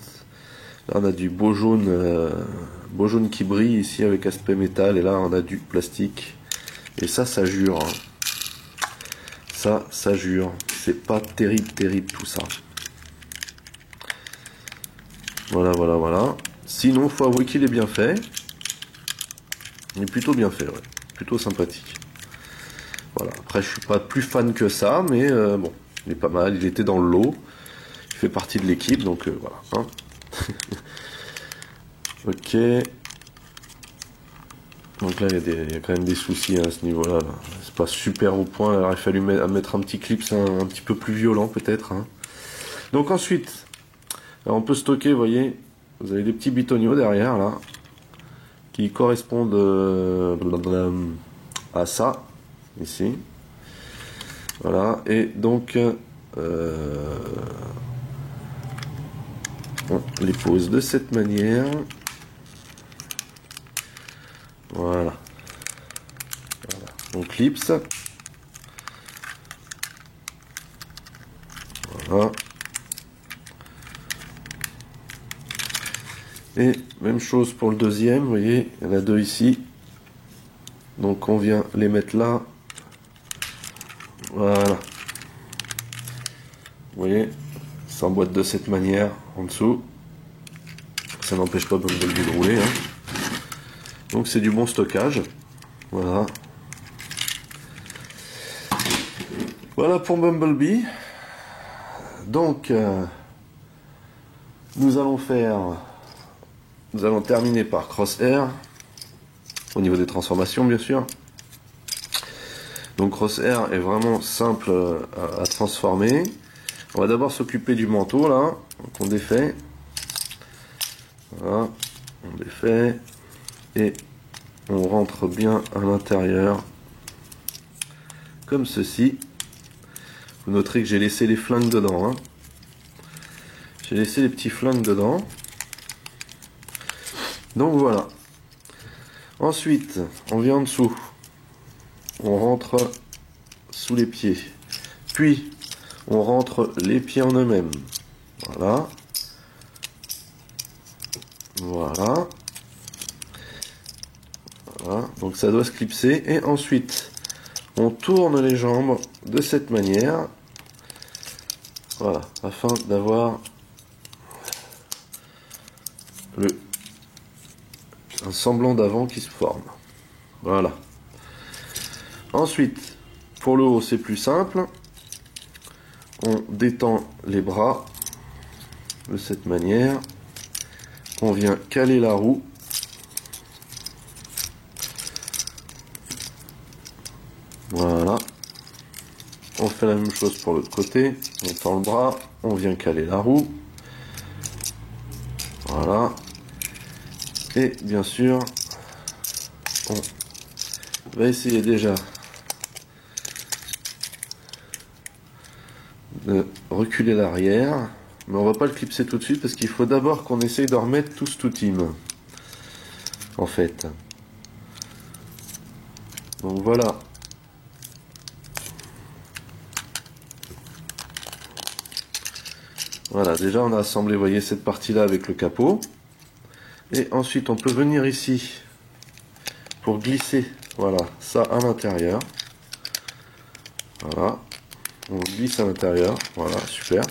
Là on a du beau jaune qui brille ici avec aspect métal et là on a du plastique et ça jure. Hein. Ça jure. C'est pas terrible tout ça. Voilà. Sinon, faut avouer qu'il est bien fait. Il est plutôt bien fait, ouais. Plutôt sympathique. Voilà. Après, je suis pas plus fan que ça, mais bon, il est pas mal. Il était dans le lot. Il fait partie de l'équipe, donc voilà. Hein. Ok. Donc là, il y a quand même des soucis à ce niveau-là. Là. C'est pas super au point. Il aurait fallu mettre un petit clip un petit peu plus violent peut-être. Hein. Donc ensuite, alors on peut stocker, vous voyez, vous avez des petits bitonniaux derrière là, qui correspondent à ça, ici. Voilà, et donc on les pose de cette manière. Voilà. On clipse. Voilà. Et même chose pour le deuxième, vous voyez, il y en a deux ici. Donc on vient les mettre là. Voilà. Vous voyez, s'emboîte de cette manière en dessous. Ça n'empêche pas Bumblebee de rouler. Hein. Donc c'est du bon stockage. Voilà. Voilà pour Bumblebee. Donc nous allons terminer par Crosshair. Au niveau des transformations bien sûr. Donc Crosshair est vraiment simple à transformer. On va d'abord s'occuper du manteau là, qu'on défait. Voilà, on défait et on rentre bien à l'intérieur comme ceci. Vous noterez que j'ai laissé les flingues dedans. Hein. J'ai laissé les petits flingues dedans. Donc voilà. Ensuite, on vient en dessous. On rentre sous les pieds. Puis, on rentre les pieds en eux-mêmes. Voilà. Voilà. Voilà. Donc ça doit se clipser. Et ensuite, on tourne les jambes de cette manière. Voilà. Afin d'avoir un semblant d'avant qui se forme. Voilà. Ensuite, pour le haut, c'est plus simple. On détend les bras de cette manière. On vient caler la roue. Voilà. On fait la même chose pour l'autre côté. On tend le bras. On vient caler la roue. Voilà. Et bien sûr, on va essayer déjà de reculer l'arrière, mais on va pas le clipser tout de suite parce qu'il faut d'abord qu'on essaye de remettre tout ce tout-team en fait. Donc voilà. Voilà, déjà on a assemblé, vous voyez, cette partie-là avec le capot. Et ensuite on peut venir ici pour glisser, voilà, ça à l'intérieur. Voilà. On glisse à l'intérieur, voilà, super.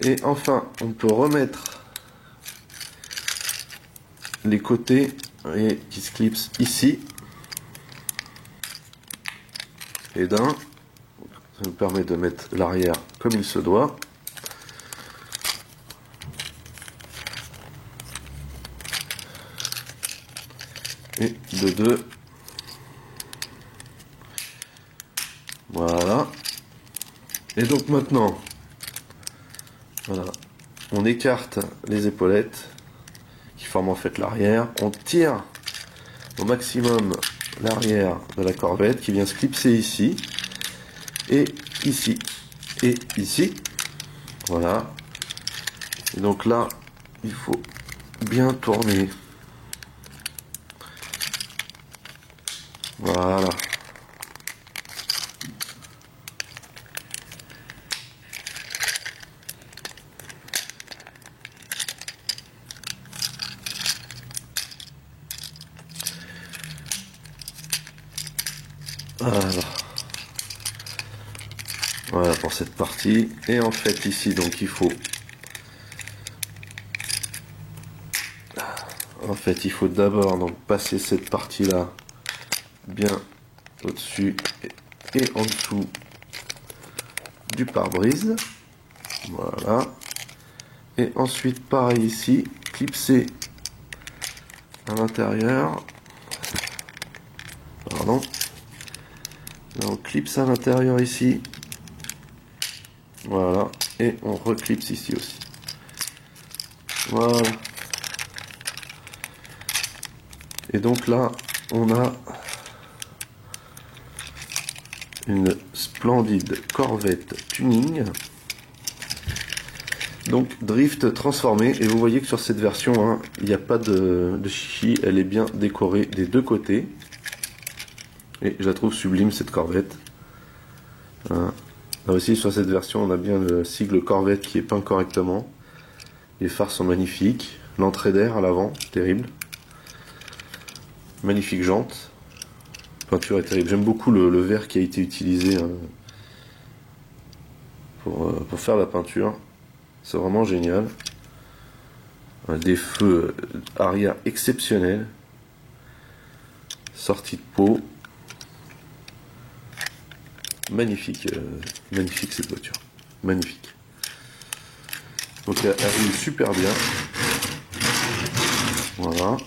Et enfin, on peut remettre les côtés et qui se clipsent ici. Et d'un, ça nous permet de mettre l'arrière comme il se doit. Et de deux. Voilà. Et donc maintenant, voilà, on écarte les épaulettes qui forment en fait l'arrière. On tire au maximum l'arrière de la corvette qui vient se clipser ici et ici et ici. Voilà. Et donc là, il faut bien tourner. Voilà. Voilà pour cette partie. Et en fait ici donc il faut d'abord donc passer cette partie là bien au-dessus et en dessous du pare-brise. Voilà. Et ensuite pareil ici, clipser à l'intérieur. pardon. Là, on clipse à l'intérieur ici. Voilà. Et on reclipse ici aussi. Voilà. Et donc là, on a une splendide Corvette tuning. Donc drift transformé. Et vous voyez que sur cette version, hein, il n'y a pas de chichi. Elle est bien décorée des deux côtés. Et je la trouve sublime cette Corvette. Hein. Là aussi sur cette version, on a bien le sigle Corvette qui est peint correctement. Les phares sont magnifiques. L'entrée d'air à l'avant, terrible. Magnifique jante. La peinture est terrible. J'aime beaucoup le verre qui a été utilisé hein, pour faire la peinture. C'est vraiment génial. Des feux arrière exceptionnels. Sortie de peau. Magnifique. Magnifique cette voiture. Magnifique. Donc elle roule super bien. Voilà.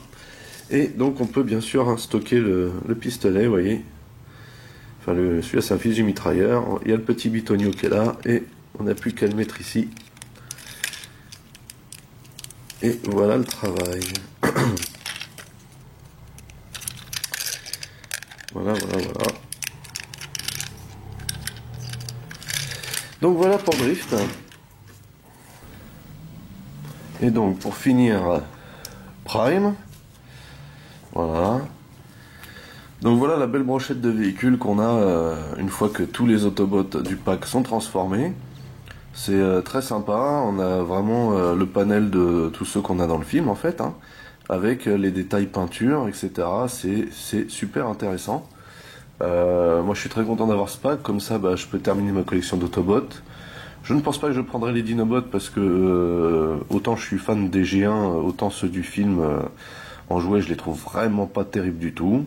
Et donc on peut bien sûr hein, stocker le pistolet, vous voyez. Enfin celui-là c'est un fusil mitrailleur. Il y a le petit bitonio qui est là. Et on n'a plus qu'à le mettre ici. Et voilà le travail. Voilà. Donc voilà pour Drift. Et donc pour finir, Prime. Voilà. Donc voilà la belle brochette de véhicules qu'on a une fois que tous les Autobots du pack sont transformés. C'est très sympa, on a vraiment le panel de tous ceux qu'on a dans le film en fait, hein, avec les détails peinture, etc. C'est super intéressant. Moi je suis très content d'avoir ce pack, comme ça bah, je peux terminer ma collection d'Autobots. Je ne pense pas que je prendrai les Dinobots parce que autant je suis fan des G1, autant ceux du film en jouet je les trouve vraiment pas terribles du tout.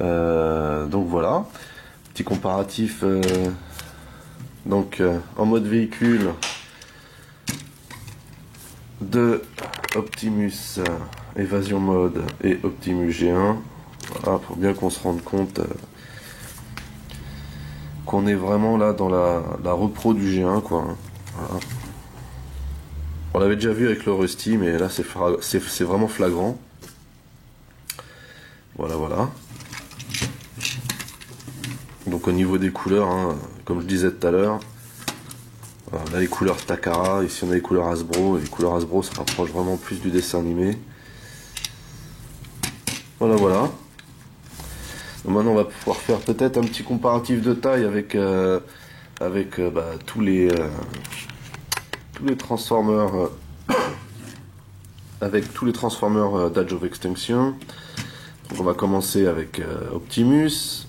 Donc voilà, petit comparatif. Donc en mode véhicule de Optimus Évasion Mode et Optimus G1. Voilà, pour bien qu'on se rende compte qu'on est vraiment là dans la repro du G1 quoi. Voilà. On l'avait déjà vu avec le Rusty mais là c'est vraiment flagrant. Voilà. Donc au niveau des couleurs, hein, comme je disais tout à l'heure, là les couleurs Takara, ici on a les couleurs Hasbro, et les couleurs Hasbro se rapprochent vraiment plus du dessin animé. Voilà. Donc maintenant on va pouvoir faire peut-être un petit comparatif de taille avec, bah, tous les Transformers, avec tous les Transformers d'Age of Extinction. Donc on va commencer avec Optimus.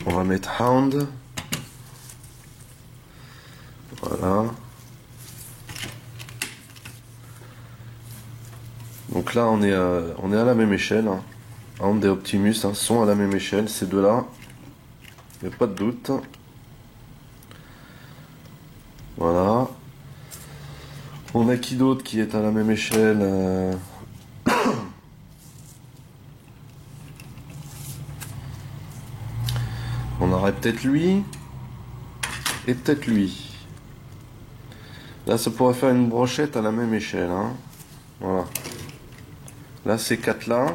On va mettre Hound. Voilà. Donc là on est à la même échelle. Hein. Hound et Optimus hein, sont à la même échelle, ces deux-là. Il n'y a pas de doute. Voilà. On a qui d'autre qui est à la même échelle On aurait peut-être lui. Et peut-être lui. Là, ça pourrait faire une brochette à la même échelle. Hein. Voilà. Là, ces quatre-là,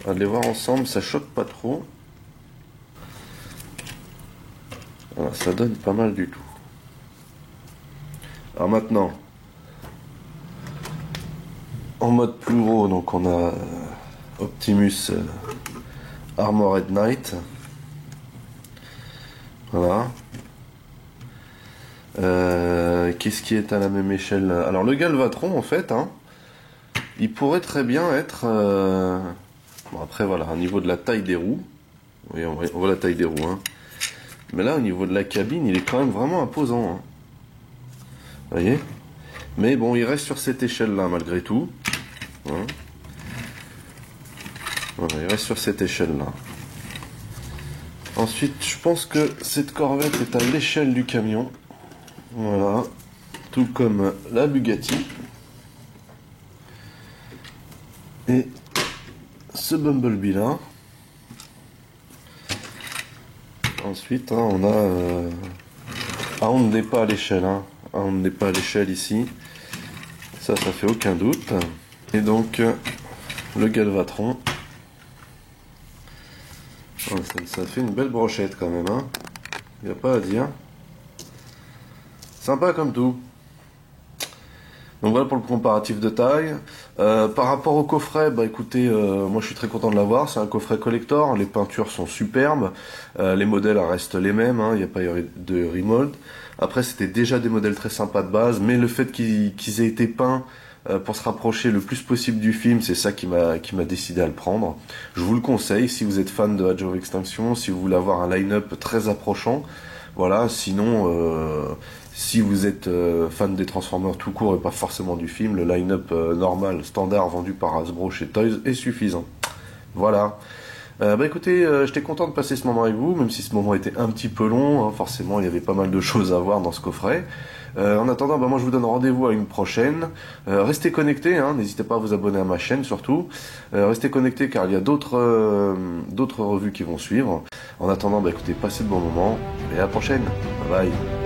à les voir ensemble, ça choque pas trop. Voilà, ça donne pas mal du tout. Alors maintenant, en mode plus gros, donc on a Optimus Armored Knight. Voilà. Qu'est-ce qui est à la même échelle? Alors le Galvatron en fait, hein, il pourrait très bien être... Bon après voilà, au niveau de la taille des roues, oui, on voit la taille des roues, hein. Mais là au niveau de la cabine, il est quand même vraiment imposant. Hein. Vous voyez? Mais bon, il reste sur cette échelle-là malgré tout. Hein. Voilà, il reste sur cette échelle-là. Ensuite, je pense que cette Corvette est à l'échelle du camion. Voilà. Tout comme la Bugatti. Et ce Bumblebee là. Ensuite, hein, on a... Ah, on n'est pas à l'échelle, hein. Ah, on n'est pas à l'échelle ici. Ça fait aucun doute. Et donc, le Galvatron. Oh, ça fait une belle brochette quand même, hein. Il n'y a pas à dire. Sympa comme tout. Donc voilà pour le comparatif de taille. Par rapport au coffret, bah écoutez, moi je suis très content de l'avoir. C'est un coffret collector, les peintures sont superbes, les modèles restent les mêmes, hein, il n'y a pas de remold. Après c'était déjà des modèles très sympas de base, mais le fait qu'ils aient été peints pour se rapprocher le plus possible du film, c'est ça qui m'a décidé à le prendre. Je vous le conseille si vous êtes fan de Age of Extinction, si vous voulez avoir un line-up très approchant. Voilà, sinon, si vous êtes fan des Transformers tout court et pas forcément du film, le line-up normal, standard, vendu par Hasbro chez Toys est suffisant. Voilà. Bah écoutez, j'étais content de passer ce moment avec vous, même si ce moment était un petit peu long, hein, forcément il y avait pas mal de choses à voir dans ce coffret. En attendant, bah moi je vous donne rendez-vous à une prochaine. Restez connectés, hein, n'hésitez pas à vous abonner à ma chaîne surtout. Restez connectés car il y a d'autres revues qui vont suivre. En attendant, bah écoutez, passez de bons moments et à la prochaine. Bye bye.